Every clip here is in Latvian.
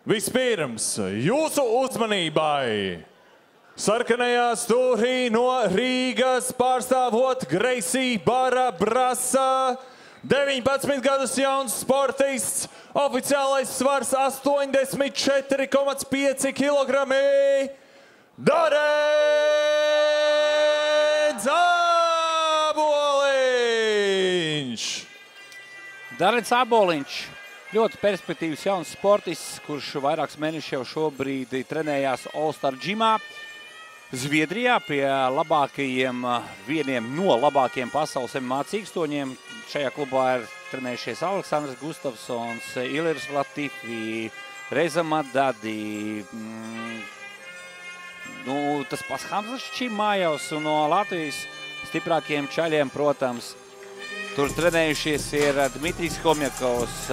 Vispirms jūsu uzmanībai. Sarkanajā stūrī no Rīgas pārstāvot Greisī Bara Brasa, 19 gadus jauns sportists, oficiālais svars 84,5 kg. Darēns Āboliņš! Darēns Āboliņš, ļoti perspektīvs jauns sportists, kurš vairākus mēnešus jau šobrīd trenējās All-Star Gymā. Zviedrijā pie vieniem no labākajiem pasaules MMA cīkstoņiem. Šajā klubā ir trenējušies Aleksandrs Gustafsons, Ilirs Latifi, Reza Madadi, tas pats Hamzas Čimājovs un no Latvijas stiprākiem čaļiem, protams. Tur trenējušies ir Dmitrijs Homjakovs,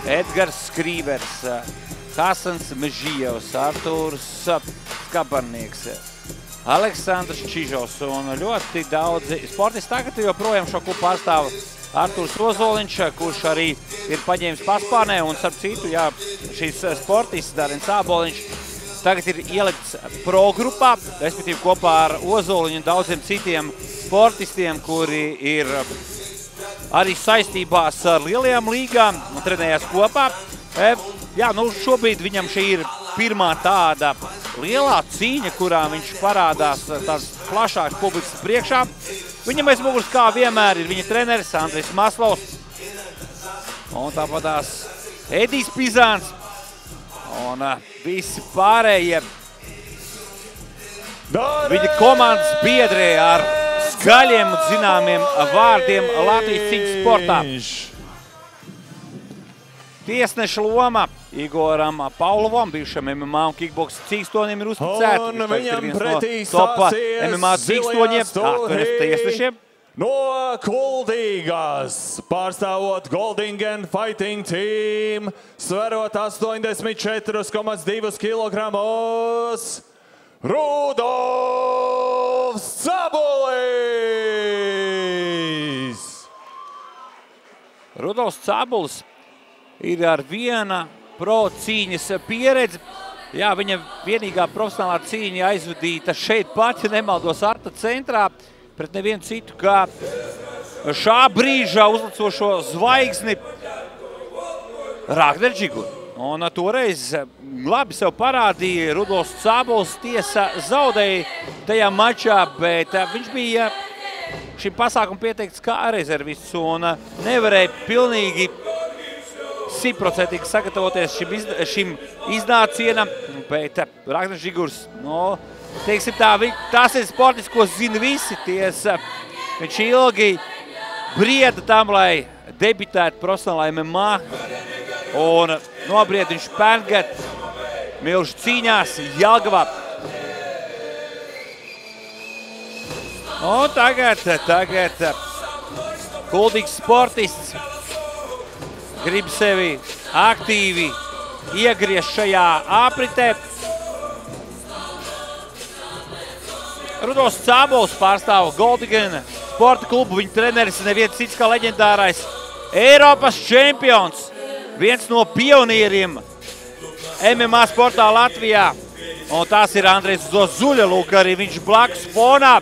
Edgars Skrīvers, Hasans Mežijevs, Artūrs Skabarnieks, Aleksandrs Čižovs un ļoti daudzi sportisti. Tagad joprojām šo klubu pārstāv Artūrs Ozoliņš, kurš arī ir paņēmis paspārnē. Un, starp citu, jā, šis sportists Darēns Āboliņš tagad ir ielikts pro grupā, respektīvi kopā ar Ozoliņu un daudziem citiem sportistiem, kuri ir arī saistībās ar lielajām līgām un trenējās kopā. Jā, šobrīd viņam šī ir pirmā tāda lielā cīņa, kurā viņš parādās tās plašākas publikas priekšā. Viņam aiz muguras, kā vienmēr, ir viņa treneris Andris Maslovs. Un tāpatās Edijs Pizāns un visi pārējie viņa komandas biedri ar skaļiem un zināmiem vārdiem Latvijas cīņas sportā. Tiesneša loma Igoram Paulovam, bijušam MMA un kickboks cīkstoņiem, ir uzticēta. Un viņam pretī topa MMA cīkstoņiem, tiesnešiem. No Kuldīgas, pārstāvot Goldingen Fighting Team, sverot 84,2 kg, Rudolfs Cabulis! Rudolfs Cabulis ir ar viena pro cīņas pieredzi. Jā, viņa vienīgā profesionālā cīņa aizvadīta šeit pat, ja nemaldos, Arta centrā, pret nevienu citu, kā šā brīža uzlicošo zvaigzni Ragnar Džiguru. Un toreiz labi sev parādīja Rudolfs Cabulis, tiesa zaudēja tajā mačā, bet viņš bija šim pasākumam pieteikts kā rezervists un nevarēja pilnīgi 100% sagatavoties šim iznācienam, bet Ragnar Džigurs, teiksim tā, tas ir sportists, ko zina visi. Viņš ilgi brieda tam, lai debitētu profesionālā MMA, un nobried viņš pērngad milžu cīņās Jelgavā. Un tagad kuldīgs sportists grib sevi aktīvi iegriezt šajā apritē. Rudolfs Cabulis pārstāv Goldingen sporta klubu. Viņa treneris neviens cits kā leģendārais Eiropas čempions. Viens no pionieriem MMA sportā Latvijā. Un tās ir Andrejs Zozuļa, lūk, arī viņš blakus fonā.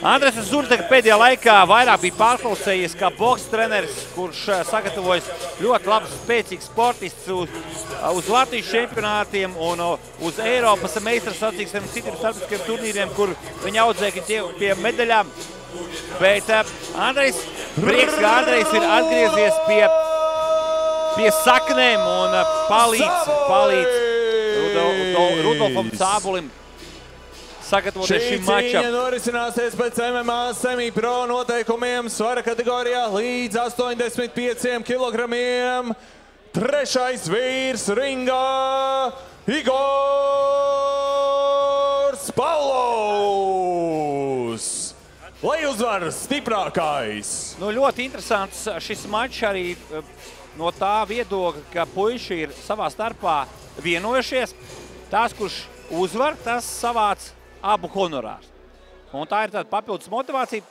Andrejs Zozuļa tagad pēdējā laikā vairāk bija pārklausējies kā boks treneris, kurš sagatavojas ļoti labs, spēcīgs sportists uz Latvijas čempionātiem un uz Eiropas meistara sacīkstiem un citiem starptautiskiem turnīriem, kur viņi audzēja pie medaļām. Bet prieks, ka Andrejs ir atgriezies pie saknēm un palīdz Rudolfam Cabulim sagatavoties šim mačam. Šī cīņa norisināsies pēc MMA semi-pro noteikumiem svara kategorijā līdz 85 kg. Trešais vīrs ringā Igors Paulovs. Lai uzvar stiprākais. Ļoti interesants šis mačs arī no tā viedokļa, ka puiši ir savā starpā vienojušies. Tās, kurš uzvar, tas savāc abu honorārs. Un tā ir tāda papildus motivācija.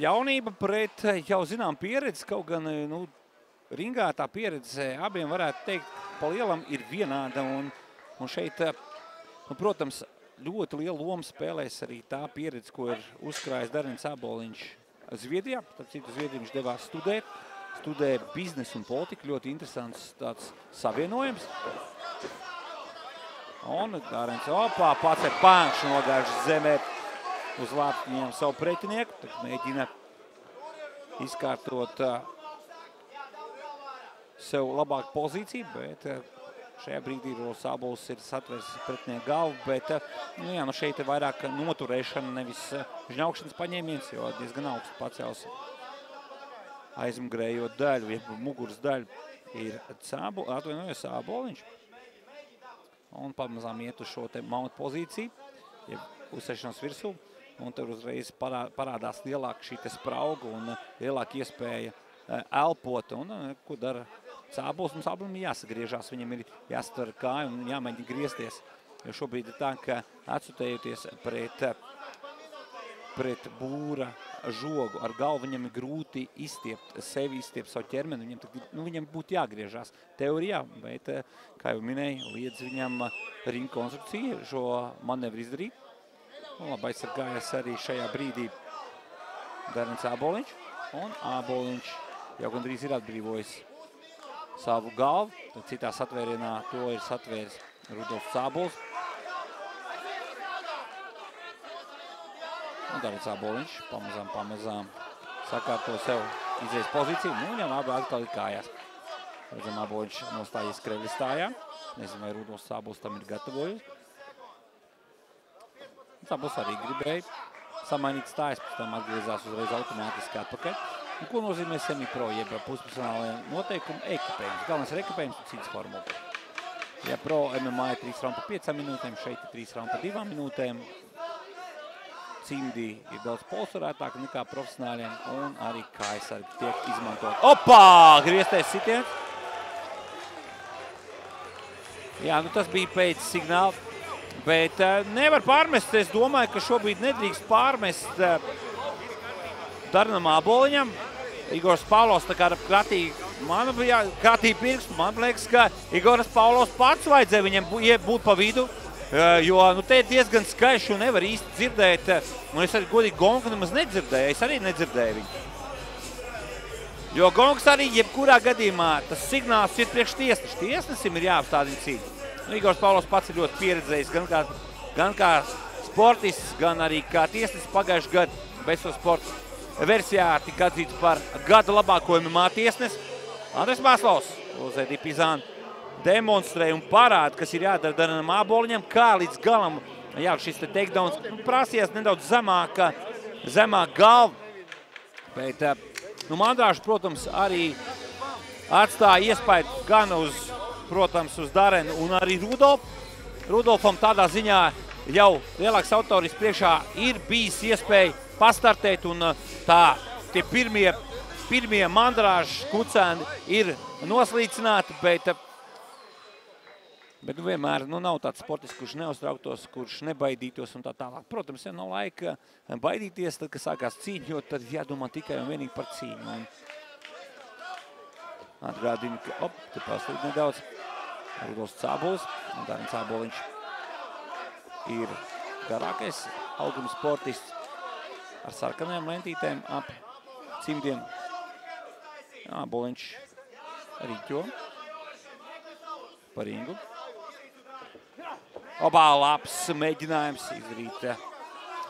Jaunība pret jau zinām pieredzi, kaut gan ringā tā pieredze abiem varētu teikt, pa lielam ir vienāda. Un šeit, protams, ļoti lielu lomu spēlēs arī tā pieredze, ko ir uzkrājis Darens Āboliņš Zviedrijā. Tad citu Zviedriju viņš devās studē biznesu un politiku. Ļoti interesants tāds savienojums. Un Darens pats ir pāņš nogājuši zemē uz lāptiņiem savu pretinieku. Tad mēģina izkārtot sev labāku pozīciju, bet šajā brīdī Rudolfs Ābols ir satvērs pretinieku galvu, bet šeit ir vairāk noturēšana, nevis žņaukšanas paņēmiens, jo diezgan augstu pacels aizmugurējo daļu, jeb muguras daļu ir Āboliņš. Un pamazām iet uz šo te maunta pozīciju, jeb uzsēšanos virsū, un tur uzreiz parādās lielāka šī te sprauga un lielāka iespēja elpot. Un ko dara Ābols? Mums abiem jāsagriežās, viņam ir jāstver kāju un jāmēģina griezties. Jo šobrīd ir tā, ka atsutējoties pret būra žogu ar galvu, viņam ir grūti izstiept savu ķermeni, viņam būtu jāgriežās teorijā, bet, kā jau minēju, liedz viņam ringa konstrukcija šo manevru izdarīt. Un labi aizsargājas arī šajā brīdī Darens Āboliņš, un Āboliņš jau gandrīz ir atbrīvojis savu galvu, tad citā satvērienā to ir satvēris Rudolfs Ābols. Un Darens Āboliņš pamazām sakārto sev izējas pozīciju. Viņam abi atkal ir kājās. Redzam, Āboliņš nostājies krevļa stājā. Nezinu, vai Rudolfs Ābols tam ir gatavojies. Ābols arī gribēja samainīt stājas, pēc tam atgriezās uzreiz automātiski atpakaļ. Un ko nozīmē semi-pro, jeb pusprofesionālajiem noteikumu ekipējums? Galvenais ir ekipējums un cits formula. Ja pro MMA ir 3 raundu pa 5 minūtēm, šeit ir 3 raundu pa 2 minūtēm. Cimdi ir daudz polsvarētāk nekā profesionāļiem, un arī kājasargi tiek izmantot. Grieztais sitiens. Jā, tas bija pēc signāla, bet nevar pārmest. Es domāju, ka šobrīd nedrīkst pārmest Darenam Āboliņam. Igors Pavlovs tā kā kratīja pirkstu. Man liekas, ka Igoras Pavlovs pats vajadzēja viņam būt pa vidu. Jo te ir diezgan skaiši un nevar īsti dzirdēt. Un es arī godīgi gongu nemaz nedzirdēju. Es arī nedzirdēju viņu. Jo gongs arī jebkurā gadījumā tas signāls ir priekš tiesneša. Tiesnesim ir jāapstādina cīņa. Igors Pavlovs pats ir ļoti pieredzējis gan kā sportists, gan arī kā tiesnesis pagājuši gadu Beso sports versijā tika atzīts par gada labāko MMA tiesnesi. Andres Māslovs uz Edi Pizānu demonstrē un parāda, kas ir jādara Darenam Āboliņam, kā līdz galam šis te takedowns prasījās nedaudz zemāk galva. Bet Mandrāžs, protams, arī atstāja iespēju gan uz Darenu un arī Rudolfu. Rudolfam tādā ziņā jau lielāks autoris priekšā ir bijis iespēja pastartēt, un tie pirmie Mandrāžs kucēni ir noslīcināti, bet vienmēr nav tāds sportists, kurš neuztrauktos, kurš nebaidītos un tā tālāk. Protams, ja nav laika baidīties, tad, kad sākās cīņa, jo tad jādomā tikai un vienīgi par cīņu. Atgādinu, ka te paslīd nedaudz Rudolfs Ābols, un Darens Āboliņš ir garākais auguma sportists ar sarkanajām lentītēm ap cimdiem. Āboliņš riķo pa ringu. Labs mēģinājums izdarīt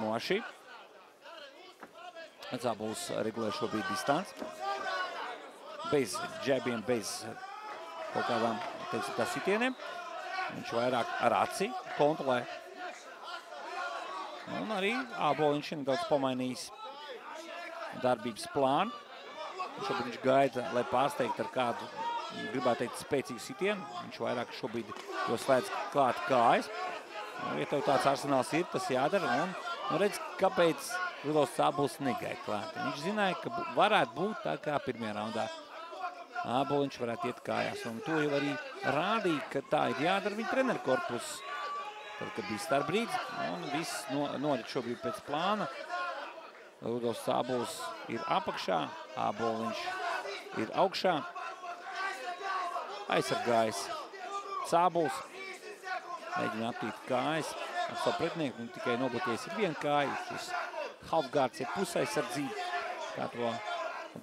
moši. Ābols regulē šobrīd distanci. Bez džebiem, bez kaut kādām, sitieniem. Viņš vairāk ar aci kontrolē. Un arī Āboliņš ir nedaudz pamainījis darbības plānu. Šobrīd viņš gaida, lai pārsteigtu ar kādu, gribētu teikt, spēcīgu sitienu. Viņš vairāk šobrīd jau slēdz klāt kājas. Ja tev tāds arsenāls ir, tas jādara. Un redz, kāpēc Rudolfs Ābols negaida klāt. Viņš zināja, ka varētu būt tā kā pirmajā raundā. Āboliņš varētu iet kājās. Un to jau arī rādīja, ka tā ir jādara viņa treneru korpus. Tad, kad bija starpbrīdis, un viss norit šobrīd pēc plāna. Rudolfs Ābols ir apakšā, Āboliņš ir augšā. aizsargājis Cābuls. Mēģina aptīt kājas ar savu pretinieku, un tikai nobloķējis ir viena kāja. Šis halfguards ir pusaizsardzība, kā to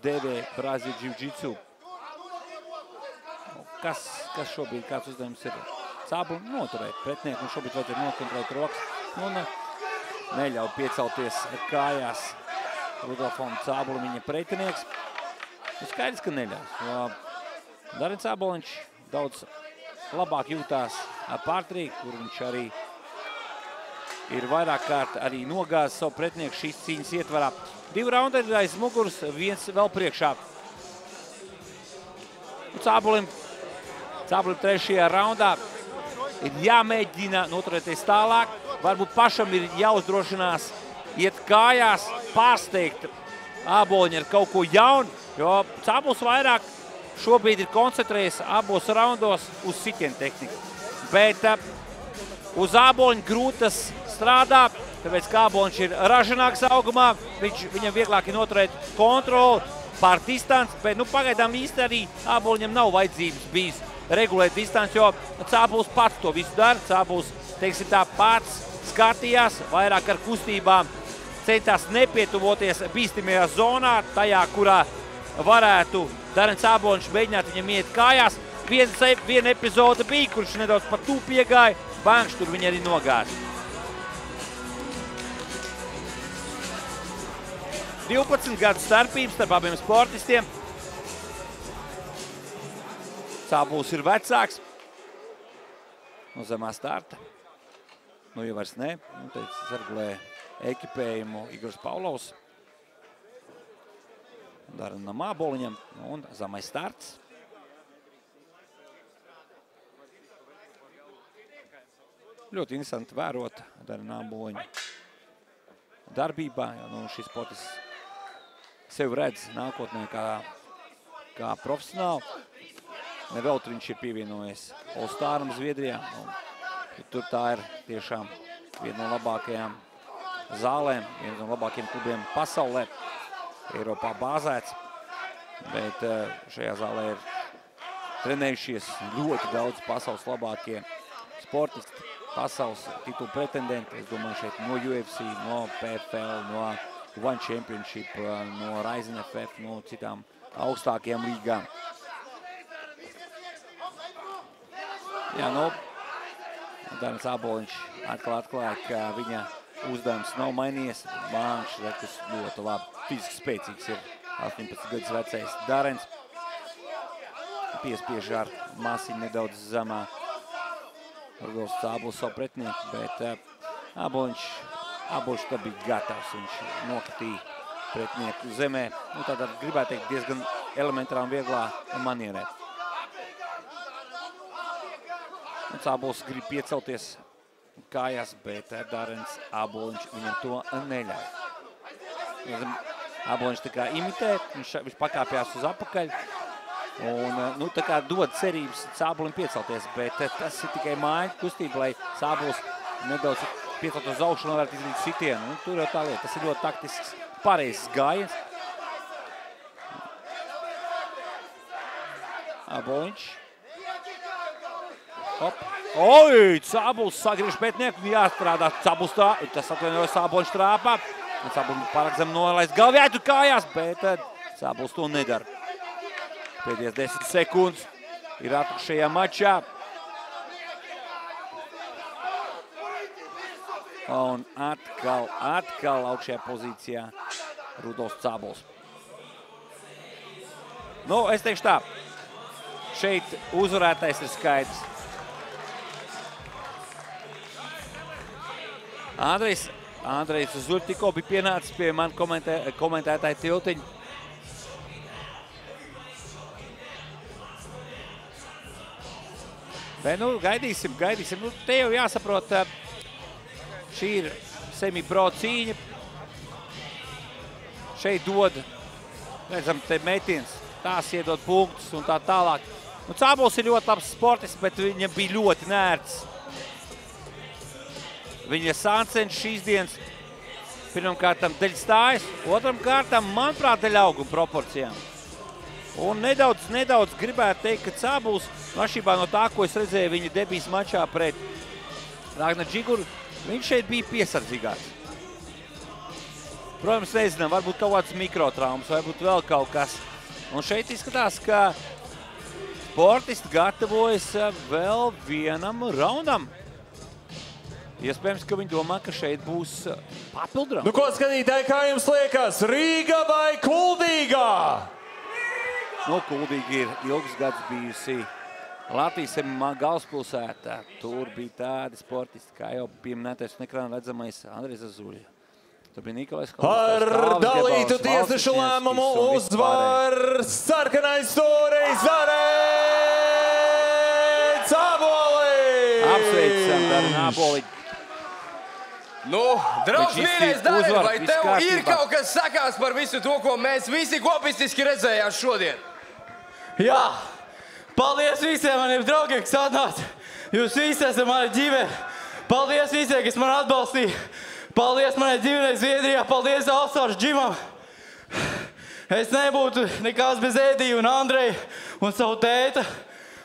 dēvē Brazīļu jiu-jitsu. Kas šobrīd, kāds uzdevums ir Cābulim noturēt pretinieku, un šobrīd vajadzētu nokontrolēt rokas. Un neļauj piecelties kājās Rudolfam Cābulim viņa pretinieks. Skaidrs, ka neļaus. Darins Āboliņš daudz labāk jūtās pārtrī, kur viņš arī ir vairāk kārt arī nogāzis savu pretinieku šīs cīņas ietvarā. 2 raundi ir aiz muguras, 1 vēl priekšā. Cābulim 3. raundā ir jāmēģina noturēties tālāk. Varbūt pašam ir jāuzdrošinās iet kājās, pārsteigt Āboliņu ar kaut ko jaunu, jo Cābuls vairāk šobrīd ir koncentrējies abos raundos uz sitienu tehniku. Bet uz Āboliņu grūtas strādā, tāpēc kā Āboliņš ir ražanāks augumā, viņam vieglāk ir noturēt kontroli pār distanci, bet pagaidām īsti arī Āboliņam nav vajadzības bijis regulēt distanci, jo Cābuls pats to visu dara. Cābuls, teiksim tā, pats skatījās, vairāk ar kustībām centās nepietuvoties bīstamajā zonā, tajā, kurā varētu Darins Āboliņš mēģināt viņam iet kājās. Viena epizode bija, kurš nedaudz pat tūp iegāja, Bankš tur viņa arī nogāza. 12 gadu starpības starp abiem sportistiem. Cābuls ir vecāks no zemā starta. Jau vairs ne. Teic, sargulē ekipējumu Igors Pavlovs. Darinam Āboliņam un zemais starts. Ļoti interesanti vērot Darina Āboliņa darbībā, jo šis sportis sevi redz nākotnē kā profesionāli. Nevelti viņš ir pievienojies All-Staram Zviedrijā. Tur tā ir tiešām viena no labākajām zālēm, viena no labākajiem klubiem pasaulē. Eiropā bāzēts, bet šajā zālē ir trenējušies ļoti daudz pasaules labākie sportisti, pasaules titulu pretendenti. Es domāju šeit no UFC, no PFL, no One Championship, no Rising FF, no citām augstākajām līgām. Jā, Darins Āboliņš atkal atklāja, ka viņa uzdevums nav mainījies. Bankš, kas ļoti labi fiziski spēcīgs ir 18 gadus vecais Darins. Piespiež ar masiņu nedaudz zemā Rudolfs Cābuls savu pretinieku, bet Āboliņš tā bija gatavs. Viņš nokatīja pretinieku zemē. Tātad gribētu teikt diezgan elementārā un vieglā manierē. Cābuls grib piecelties kājās, bet Darins Āboliņš viņam to neļauj. Āboliņš tā kā imitē, viņš pakāpjās uz apakaļ un tā kā dod cerības Cābulim piecelties, bet tas ir tikai māja kustība, lai Cābuls nedaudz piecelt uz augšu un varētu izdarīt sitienu. Tur jau tā lieta, tas ir ļoti taktisks pareizs gājiens. Āboliņš. Oi, Cābuls sagriež pretinieku un jāstrādā. Cābuls tas atvainojas Āboliņš trāpā. Cābuls pārāk zem nolaist galvjētu kājās, bet Cābuls to nedara. Pēdējās 10 sekundes ir atlikušajā mačā. Un atkal augšajā pozīcijā Rudolfs Cābuls. Es teikšu tā, šeit uzvarētais ir skaidrs. Andrejs Zuļ tikko bija pienācis pie man komentētāja tiltiņa. Bet gaidīsim. Te jau jāsaprot, šī ir semi-pro cīņa. Šeit dod, redzam, te metiens, tās iedod punktus un tā tālāk. Cābuls ir ļoti labs sportists, bet viņam bija ļoti nērts. Viņa sāncenš šīs dienas pirmam kārtam dēļ stājas, otram kārtam, manuprāt, dēļ auguma proporcijām. Un nedaudz gribētu teikt, ka Cābuls, atšķirībā no tā, ko es redzēju viņa debijas mačā pret Ragnar Džiguru, viņš šeit bija piesardzīgāks. Protams, nezinām, varbūt kaut kāds mikrotraumas, varbūt vēl kaut kas. Un šeit izskatās, ka sportisti gatavojas vēl vienam raundam. Iespējams, ka viņi domā, ka šeit būs papildu. Nu, ko skatītāji, kā jums liekas? Rīga vai Kuldīga? Nu, Kuldīga ir ilgus gadus bijusi Latvijas galvaspilsētā. Tur bija tādi sportisti, kā jau pieminētais un ekrāna redzamais Andrejs Zazuļa. Tur bija Nikolais Ar dalītu tiesnešu lēmumu uzvar sarkanais stūris Darēts Āboliņš! Apsveicam Darēnu Āboliņu. Nu, draudz mīļais Darēn, vai tev ir kaut kas sakās par visu to, ko mēs visi kopistiski redzējām šodien? Jā, paldies visiem maniem draugiem, kas atnāca. Jūs visi esat mani ģimene. Paldies visiem, kas man atbalstīja. Paldies manai ģimenei Zviedrijā. Paldies Alstārs Džimam. Es nebūtu nekāds bez Ēdija un Andreja un savu tēta.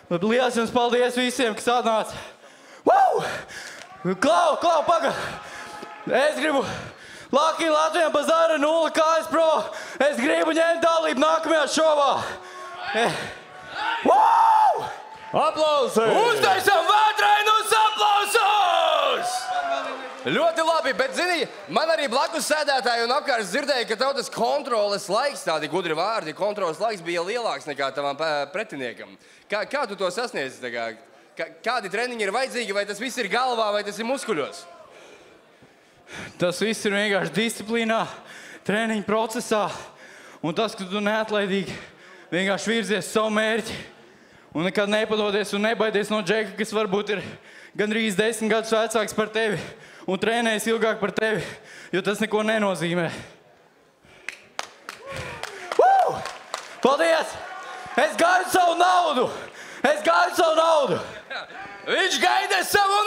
Liels jums paldies visiem, kas atnāca. Wow! Klau, paga! Es gribu Lakī Latvijam Bazara 0 KS Pro. Es gribu ņemt dalību nākamajā šovā. Wow! Aplausi! Uztaisam vētrainus aplausus! Ļoti labi, bet, zini, man arī blakus sēdētāji un apkārt dzirdēja, ka tev tas kontroles laiks, tādi gudri vārdi, kontroles laiks bija lielāks nekā tavam pretiniekam. Kā tu to sasniedzi? Kādi treniņi ir vajadzīgi, vai tas viss ir galvā, vai tas ir muskuļos? Tas viss ir vienkārši disciplīnā, treniņa procesā, un tas, ka tu neatlaidīgi vienkārši virzies savu mērķi, un nekad nepadodies un nebaidies no džeka, kas varbūt ir gandrīz 10 gadus vecāks par tevi, un trenējas ilgāk par tevi, jo tas neko nenozīmē. Paldies! Es gaidu savu naudu! Viņš gaida savu